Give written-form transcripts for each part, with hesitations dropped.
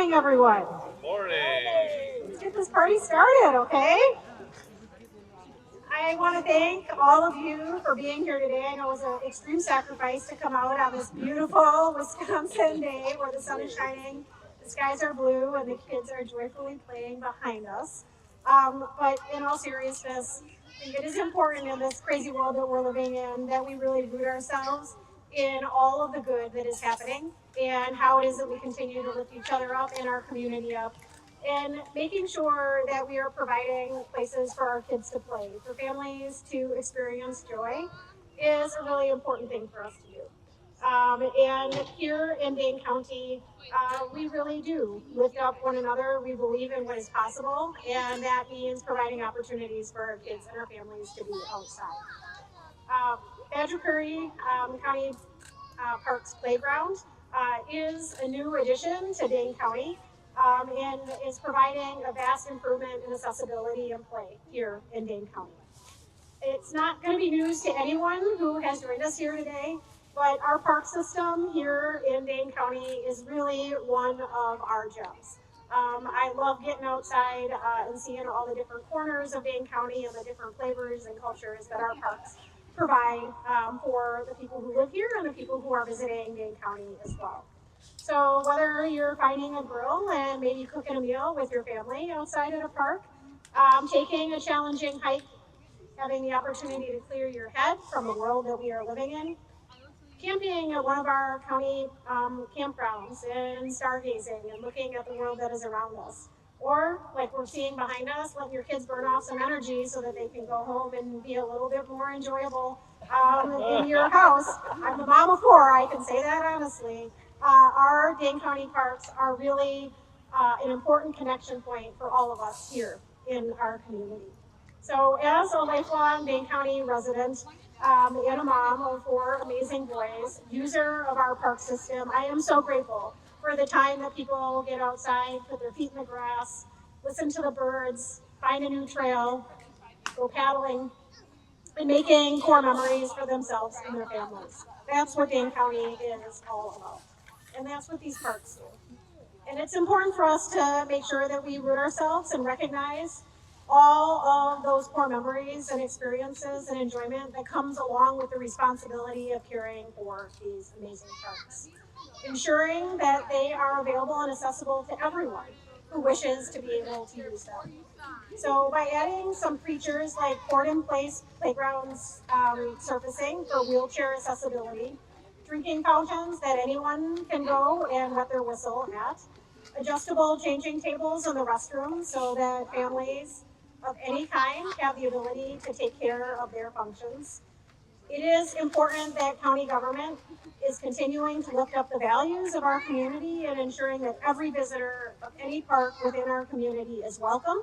morning, everyone. Morning. Let's get this party started, okay? I want to thank all of you for being here today. I know it was an extreme sacrifice to come out on this beautiful Wisconsin day where the sun is shining, the skies are blue, and the kids are joyfully playing behind us. But in all seriousness, I think it is important in this crazy world that we're living in that we really root ourselves in all of the good that is happening and how it is that we continue to lift each other up and our community up and making sure that we are providing places for our kids to play, for families to experience joy is a really important thing for us to do. And here in Dane County, we really do lift up one another. We believe in what is possible, and that means providing opportunities for our kids and our families to be outside. Um, Badger Prairie County Parks Playground is a new addition to Dane County and is providing a vast improvement in accessibility and play here in Dane County. It's not going to be news to anyone who has joined us here today, but our park system here in Dane County is really one of our gems. I love getting outside and seeing all the different corners of Dane County and the different flavors and cultures that our parks provide for the people who live here and the people who are visiting Dane County as well. So whether you're finding a grill and maybe cooking a meal with your family outside at a park, taking a challenging hike, having the opportunity to clear your head from the world that we are living in, camping at one of our county campgrounds and stargazing and looking at the world that is around us. Or, like we're seeing behind us, letting your kids burn off some energy so that they can go home and be a little bit more enjoyable in your house. I'm a mom of four, I can say that honestly. Our Dane County Parks are really an important connection point for all of us here in our community. So as a lifelong Dane County resident and a mom of four amazing boys, user of our park system, I am so grateful for the time that people get outside, put their feet in the grass, listen to the birds, find a new trail, go paddling, and making core memories for themselves and their families. That's what Dane County is all about. And that's what these parks do. And it's important for us to make sure that we root ourselves and recognize all of those core memories and experiences and enjoyment that comes along with the responsibility of caring for these amazing parks. Ensuring that they are available and accessible to everyone who wishes to be able to use them. So by adding some features like poured-in-place playgrounds surfacing for wheelchair accessibility, drinking fountains that anyone can go and wet their whistle at, adjustable changing tables in the restroom so that families of any kind have the ability to take care of their functions. It is important that county government is continuing to lift up the values of our community and ensuring that every visitor of any park within our community is welcome,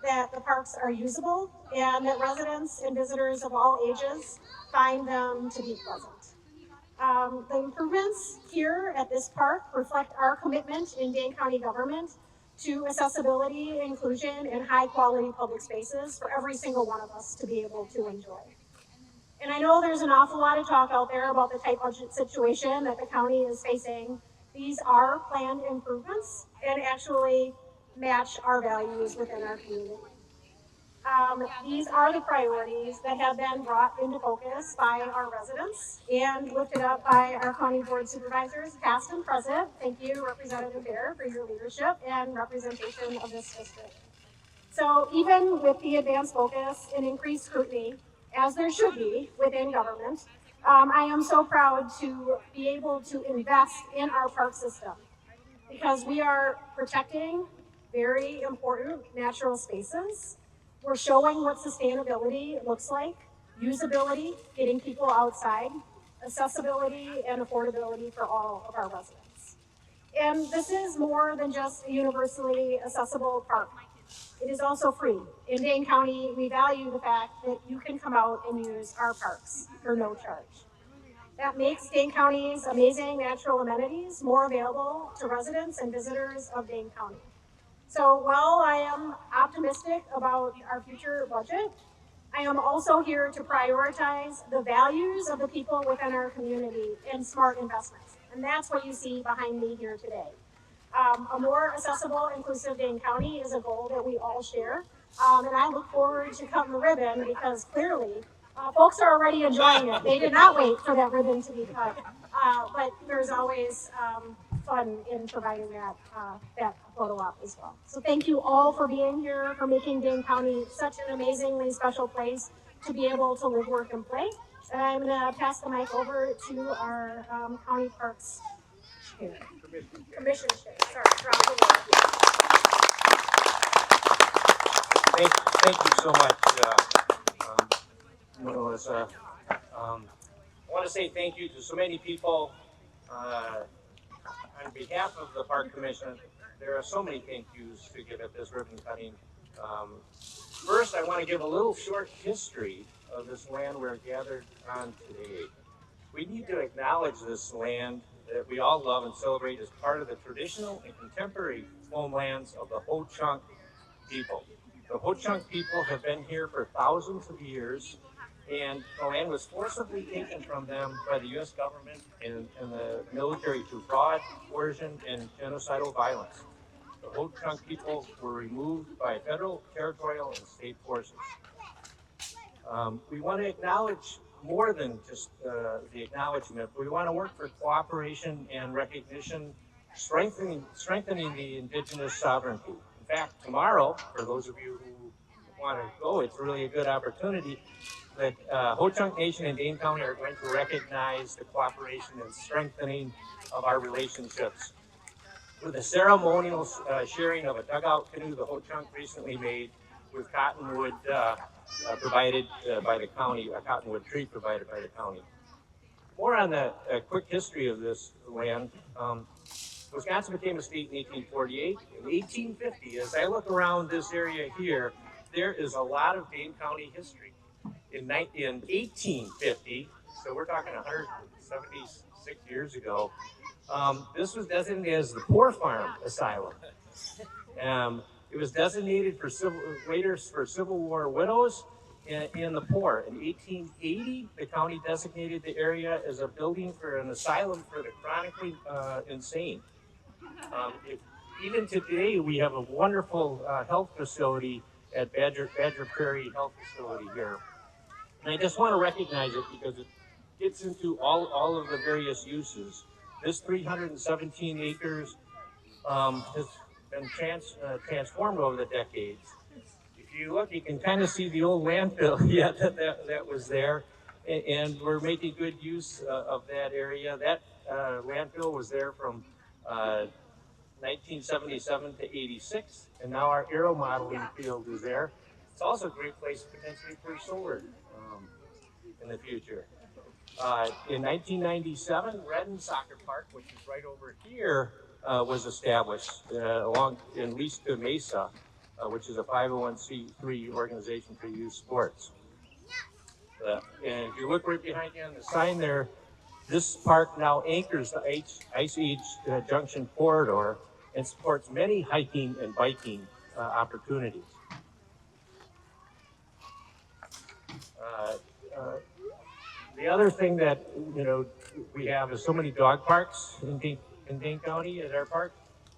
that the parks are usable, and that residents and visitors of all ages find them to be pleasant. The improvements here at this park reflect our commitment in Dane County government to accessibility, inclusion, and high quality public spaces for every single one of us to be able to enjoy. And I know there's an awful lot of talk out there about the tight budget situation that the county is facing. These are planned improvements and actually match our values within our community. These are the priorities that have been brought into focus by our residents and lifted up by our county board supervisors, past and present. Thank you, Representative Bear, for your leadership and representation of this district. So even with the advanced focus and increased scrutiny, as there should be within government, I am so proud to be able to invest in our park system because we are protecting very important natural spaces. We're showing what sustainability looks like, usability, getting people outside, accessibility, and affordability for all of our residents. And this is more than just a universally accessible park. It is also free. In Dane County, we value the fact that you can come out and use our parks for no charge. That makes Dane County's amazing natural amenities more available to residents and visitors of Dane County. So while I am optimistic about our future budget, I am also here to prioritize the values of the people within our community and smart investments. And that's what you see behind me here today. A more accessible, inclusive Dane County is a goal that we all share. And I look forward to cutting the ribbon because clearly folks are already enjoying it. They did not wait for that ribbon to be cut. But there's always fun in providing that photo op as well. So thank you all for being here, for making Dane County such an amazingly special place to be able to live, work, and play. And I'm going to pass the mic over to our county parks chair. Commission chair. Sorry, drop the word. Thank you so much, Melissa. I want to say thank you to so many people on behalf of the Park Commission. There are so many thank yous to give at this ribbon cutting. First, I want to give a little short history of this land we're gathered on today. We need to acknowledge this land that we all love and celebrate as part of the traditional and contemporary homelands of the Ho-Chunk people. The Ho-Chunk people have been here for thousands of years, and the land was forcibly taken from them by the U.S. government and the military through fraud, coercion, and genocidal violence. The Ho-Chunk people were removed by federal, territorial, and state forces. We want to acknowledge more than just the acknowledgement. We want to work for cooperation and recognition, strengthening the indigenous sovereignty. In fact, tomorrow, for those of you who want to go, it's really a good opportunity that Ho-Chunk Nation and Dane County are going to recognize the cooperation and strengthening of our relationships. With a ceremonial sharing of a dugout canoe the Ho-Chunk recently made with cottonwood provided by the county, a cottonwood tree provided by the county. More on the quick history of this land. Wisconsin became a state in 1848. In 1850, as I look around this area here, there is a lot of Dane County history. In 1850, so we're talking 176 years ago, this was designated as the Poor Farm Asylum. It was designated for Civil War widows and the poor. In 1880, the county designated the area as a building for an asylum for the chronically insane. Even today, we have a wonderful health facility at Badger Prairie Health Facility here. And I just want to recognize it because it gets into all of the various uses. This 317 acres has been transformed over the decades. If you look, you can kind of see the old landfill that was there, and we're making good use of that area. That landfill was there from 1977 to 86, and now our aero modeling field is there. It's also a great place potentially for solar in the future. In 1997, Redden Soccer Park, which is right over here, was established along in Lista Mesa, which is a 501c3 organization for youth sports. And if you look right behind you on the sign there, this park now anchors the Ice Age Junction corridor and supports many hiking and biking opportunities. The other thing that we have is so many dog parks in Dane County at our park,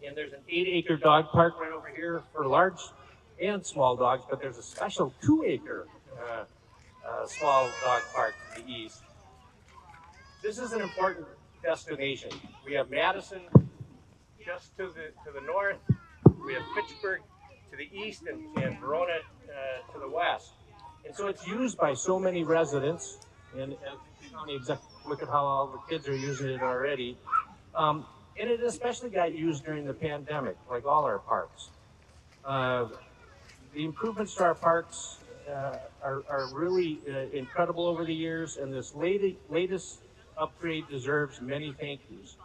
and there's an 8-acre dog park right over here for large and small dogs, but there's a special 2-acre small dog park to the east. This is an important destination. We have Madison just to the north. We have Fitchburg to the east and Verona to the west. And so it's used by so many residents. And look at how all the kids are using it already. And it especially got used during the pandemic, like all our parks. The improvements to our parks are really incredible over the years, and this latest upgrade deserves many thank yous.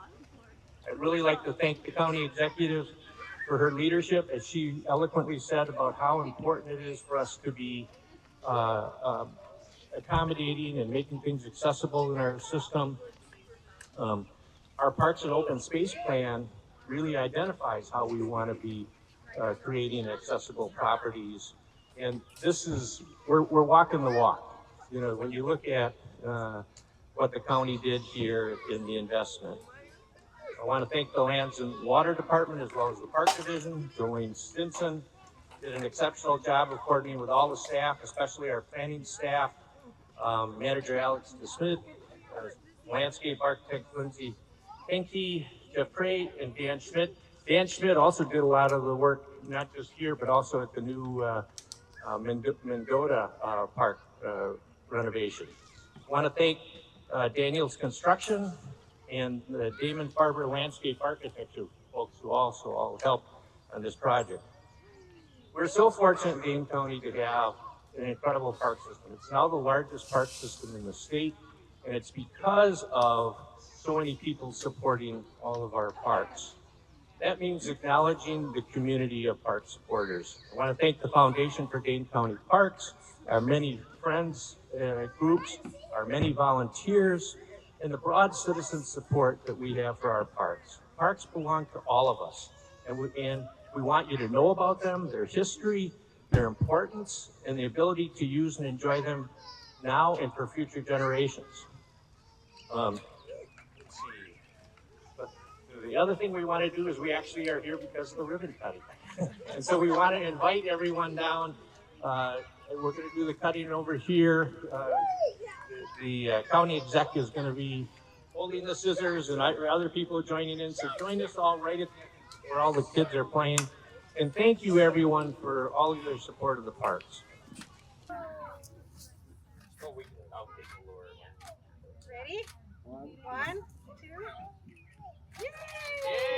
I'd really like to thank the county executive for her leadership, as she eloquently said about how important it is for us to be accommodating and making things accessible in our system. Our Parks and Open Space Plan really identifies how we want to be creating accessible properties. And we're walking the walk. When you look at what the county did here in the investment. I want to thank the Lands and Water Department as well as the Park Division. Jolene Stinson did an exceptional job of coordinating with all the staff, especially our planning staff, Manager Alex DeSmith, landscape architect Lindsay Henke, Jeff Pray, and Dan Schmidt. Dan Schmidt also did a lot of the work, not just here, but also at the new Mendota Park renovation. I want to thank Daniels Construction and the Damon Farber Landscape Architecture folks who also all helped on this project. We're so fortunate in Dane County to have an incredible park system. It's now the largest park system in the state, and it's because of so many people supporting all of our parks. That means acknowledging the community of park supporters. I want to thank the Foundation for Dane County Parks, our many friends, groups, our many volunteers, and the broad citizen support that we have for our parks. Parks belong to all of us, and we want you to know about them, their history, their importance, and the ability to use and enjoy them now and for future generations. Let's see. But the other thing we want to do is we actually are here because of the ribbon cutting. And so we want to invite everyone down. We're going to do the cutting over here. The county exec is going to be holding the scissors, and other people are joining in. So join us all right at where all the kids are playing. And thank you, everyone, for all of your support of the parks. Ready? 1, 2, yay!